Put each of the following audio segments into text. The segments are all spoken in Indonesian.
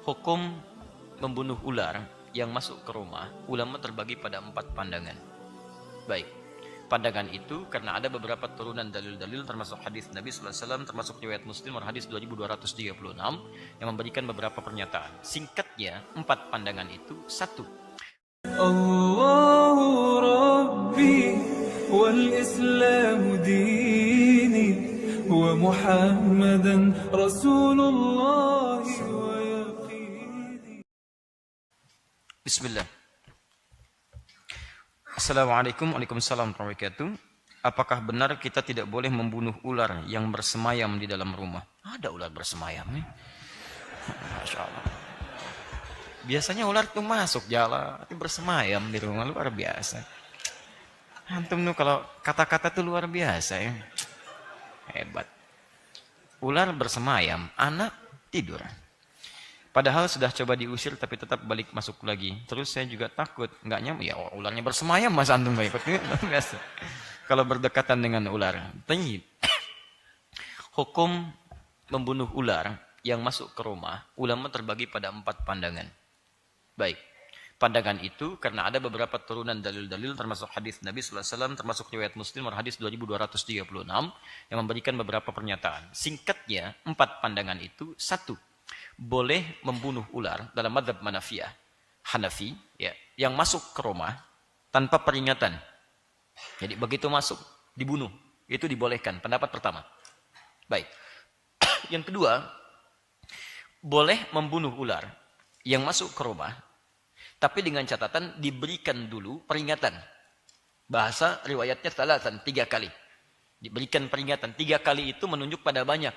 Hukum membunuh ular yang masuk ke rumah, ulama terbagi pada 4 pandangan. Baik, pandangan itu karena ada beberapa turunan dalil-dalil termasuk hadis Nabi SAW, termasuk riwayat Muslim hadis 2236 yang memberikan beberapa pernyataan. Singkatnya, 4 pandangan itu. 1. Allahu Rabbi wal Islam dini wa Muhammadan Rasulullah wa yaqini. Bismillah. Assalamualaikum warahmatullahi wabarakatuh. Apakah benar kita tidak boleh membunuh ular yang bersemayam di dalam rumah? Ada ular bersemayam nih. Masya Allah. Biasanya ular tuh masuk jala, tapi bersemayam di rumah, luar biasa. Antum tuh kalau kata-kata tuh luar biasa ya. Hebat. Ular bersemayam, anak tidur. Padahal sudah coba diusir tapi tetap balik masuk lagi. Terus saya juga takut, nggak nyaman. Ya ularnya bersemayam, mas antum nggak ikut. Biasa. Kalau berdekatan dengan ular. Tayyib. Hukum membunuh ular yang masuk ke rumah, ulama terbagi pada 4 pandangan. Baik, pandangan itu karena ada beberapa turunan dalil-dalil termasuk hadis Nabi SAW, termasuk riwayat Muslim hadis 2236 yang memberikan beberapa pernyataan. Singkatnya, 4 pandangan itu. 1. Boleh membunuh ular dalam mazhab Hanafi ya, yang masuk ke rumah tanpa peringatan. Jadi begitu masuk dibunuh, itu dibolehkan. Pendapat pertama. Baik. Yang kedua, boleh membunuh ular yang masuk ke rumah, tapi dengan catatan diberikan dulu peringatan. Bahasa riwayatnya 3 kali. Diberikan peringatan 3 kali itu menunjuk pada banyak.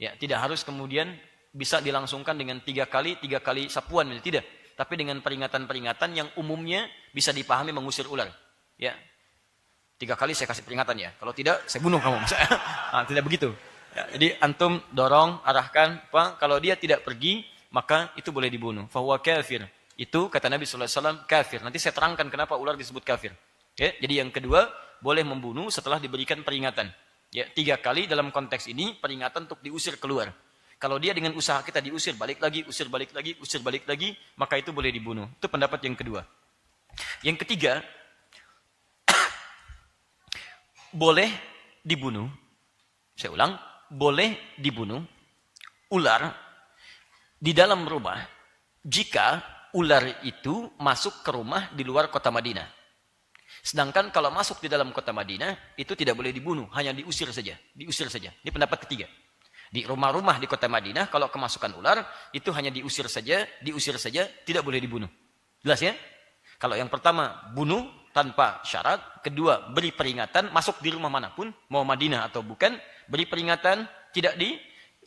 Ya, tidak harus kemudian bisa dilangsungkan dengan 3 kali sapuan, tidak. Tapi dengan peringatan-peringatan yang umumnya bisa dipahami mengusir ular. Ya, 3 kali saya kasih peringatan ya. Kalau tidak, saya bunuh kamu. Nah, tidak begitu. Ya, jadi antum dorong, arahkan. Kalau dia tidak pergi, maka itu boleh dibunuh. Fahuwa kafir. Itu kata Nabi SAW kafir. Nanti saya terangkan kenapa ular disebut kafir. Ya, jadi yang kedua, boleh membunuh setelah diberikan peringatan. Ya, 3 kali dalam konteks ini peringatan untuk diusir keluar. Kalau dia dengan usaha kita diusir balik lagi, usir balik lagi, maka itu boleh dibunuh. Itu pendapat yang kedua. Yang ketiga, boleh dibunuh. Saya ulang, boleh dibunuh ular di dalam rumah jika ular itu masuk ke rumah di luar kota Madinah. Sedangkan kalau masuk di dalam kota Madinah itu tidak boleh dibunuh, hanya diusir saja. Diusir saja. Ini pendapat ketiga. Di rumah-rumah di kota Madinah kalau kemasukan ular itu hanya diusir saja, tidak boleh dibunuh. Jelas ya? Kalau yang pertama bunuh tanpa syarat, kedua beri peringatan masuk di rumah manapun, mau Madinah atau bukan, beri peringatan, tidak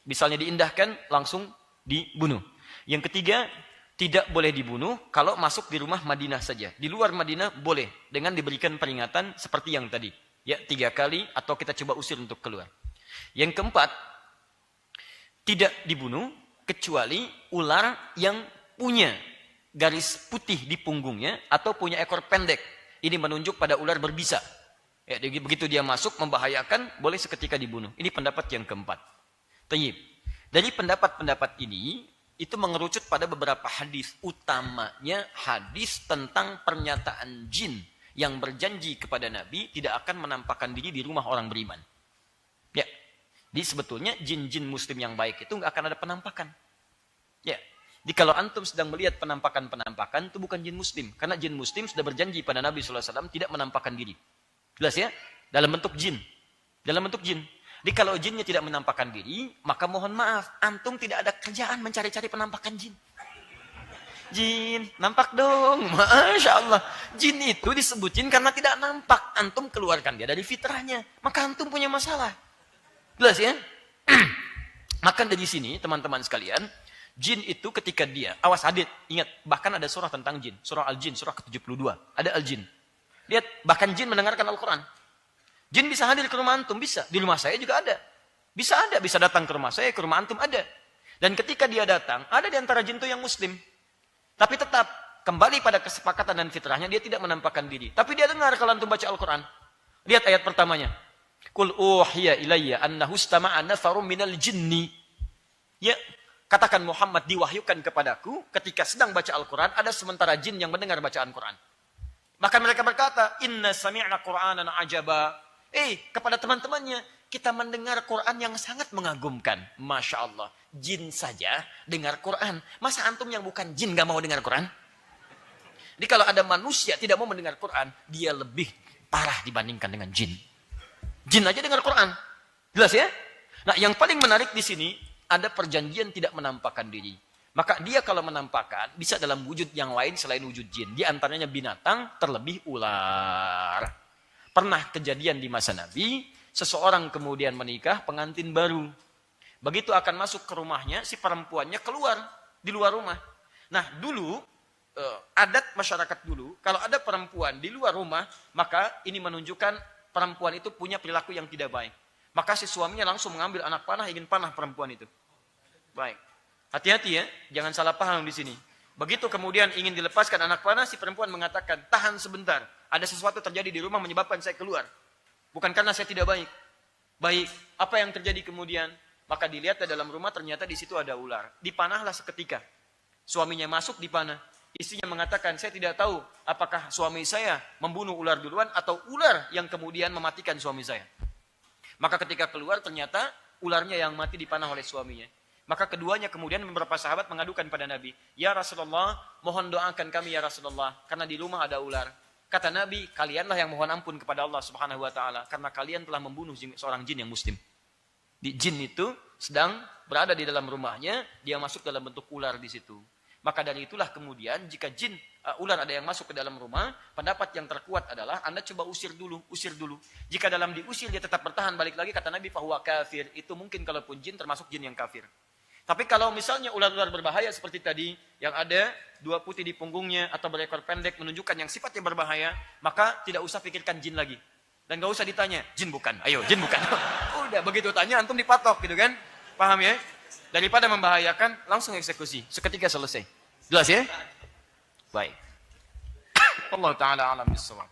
misalnya diindahkan, langsung dibunuh. Yang ketiga, tidak boleh dibunuh kalau masuk di rumah Madinah saja. Di luar Madinah boleh dengan diberikan peringatan seperti yang tadi. Ya, 3 kali atau kita coba usir untuk keluar. Yang keempat, tidak dibunuh kecuali ular yang punya garis putih di punggungnya atau punya ekor pendek. Ini menunjuk pada ular berbisa. Ya, begitu dia masuk membahayakan, boleh seketika dibunuh. Ini pendapat yang keempat. Tayyib. Dari pendapat-pendapat ini, itu mengerucut pada beberapa hadis. Utamanya hadis tentang pernyataan jin yang berjanji kepada Nabi tidak akan menampakkan diri di rumah orang beriman. Ya, jadi sebetulnya jin-jin muslim yang baik itu nggak akan ada penampakan. Ya, jadi kalau antum sedang melihat penampakan-penampakan, itu bukan jin muslim. Karena jin muslim sudah berjanji pada Nabi SAW tidak menampakkan diri. Jelas ya? Dalam bentuk jin. Jadi kalau jinnya tidak menampakkan diri, maka mohon maaf, antum tidak ada kerjaan mencari-cari penampakan jin. Jin, nampak dong. Masya Allah. Jin itu disebut jin karena tidak nampak. Antum keluarkan dia dari fitrahnya. Maka antum punya masalah. Jelas ya? Maka dari sini, teman-teman sekalian, jin itu ketika dia, awas hadit, ingat, bahkan ada surah tentang jin. Surah Al-Jin, surah ke-72. Ada Al-Jin. Lihat, bahkan jin mendengarkan Al-Quran. Jin bisa hadir ke rumah antum, bisa. Di rumah saya juga ada. Bisa datang ke rumah saya, ke rumah antum ada. Dan ketika dia datang, ada di antara jin itu yang muslim. Tapi tetap, kembali pada kesepakatan dan fitrahnya, dia tidak menampakkan diri. Tapi dia dengar kalau antum baca Al-Quran. Lihat ayat pertamanya. Qul uhiya ilayya annahu istama'a nafarum minal jinni. Ya, Katakan Muhammad diwahyukan kepadaku ketika sedang baca Al-Quran, ada sementara jin yang mendengar bacaan Quran. Maka mereka berkata, inna sami'na Qur'anan ajaba. Kepada teman-temannya, kita mendengar Quran yang sangat mengagumkan. Masya Allah, jin saja dengar Quran. Masa antum yang bukan jin gak mau dengar Quran? Jadi kalau ada manusia tidak mau mendengar Quran, dia lebih parah dibandingkan dengan jin. Jin aja dengar Quran. Jelas ya? Nah, yang paling menarik di sini, ada perjanjian tidak menampakkan diri. Maka dia kalau menampakkan, bisa dalam wujud yang lain selain wujud jin. Di antaranya binatang, terlebih ular. Pernah kejadian di masa Nabi, seseorang kemudian menikah, pengantin baru. Begitu akan masuk ke rumahnya, si perempuannya keluar di luar rumah. Nah, dulu, adat masyarakat dulu, kalau ada perempuan di luar rumah, maka ini menunjukkan perempuan itu punya perilaku yang tidak baik. Maka si suaminya langsung mengambil anak panah, ingin panah perempuan itu. Baik. Hati-hati ya, jangan salah paham di sini. Begitu kemudian ingin dilepaskan anak panah, si perempuan mengatakan, tahan sebentar. Ada sesuatu terjadi di rumah menyebabkan saya keluar. Bukan karena saya tidak baik. Baik, apa yang terjadi kemudian? Maka dilihat di dalam rumah ternyata di situ ada ular. Dipanahlah seketika. Suaminya masuk dipanah. Istrinya mengatakan, saya tidak tahu apakah suami saya membunuh ular duluan atau ular yang kemudian mematikan suami saya. Maka ketika keluar ternyata ularnya yang mati dipanah oleh suaminya. Maka keduanya kemudian beberapa sahabat mengadukan pada Nabi. Ya Rasulullah, mohon doakan kami ya Rasulullah. Karena di rumah ada ular. Kata Nabi, kalianlah yang mohon ampun kepada Allah subhanahu wa ta'ala. Karena kalian telah membunuh seorang jin yang muslim. Di jin itu sedang berada di dalam rumahnya. Dia masuk dalam bentuk ular di situ. Maka dari itulah kemudian jika jin ular ada yang masuk ke dalam rumah, pendapat yang terkuat adalah Anda coba usir dulu. Jika dalam diusir dia tetap bertahan balik lagi, kata Nabi fahuwa kafir. Itu mungkin kalaupun jin termasuk jin yang kafir. Tapi kalau misalnya ular-ular berbahaya seperti tadi, yang ada 2 putih di punggungnya atau berekor pendek menunjukkan yang sifatnya berbahaya, maka tidak usah pikirkan jin lagi. Dan gak usah ditanya, jin bukan, ayo jin bukan. Udah begitu tanya antum dipatok gitu kan. Paham ya? Daripada membahayakan, langsung eksekusi. Seketika selesai. Jelas ya? Baik. Allah Ta'ala alam bisawab.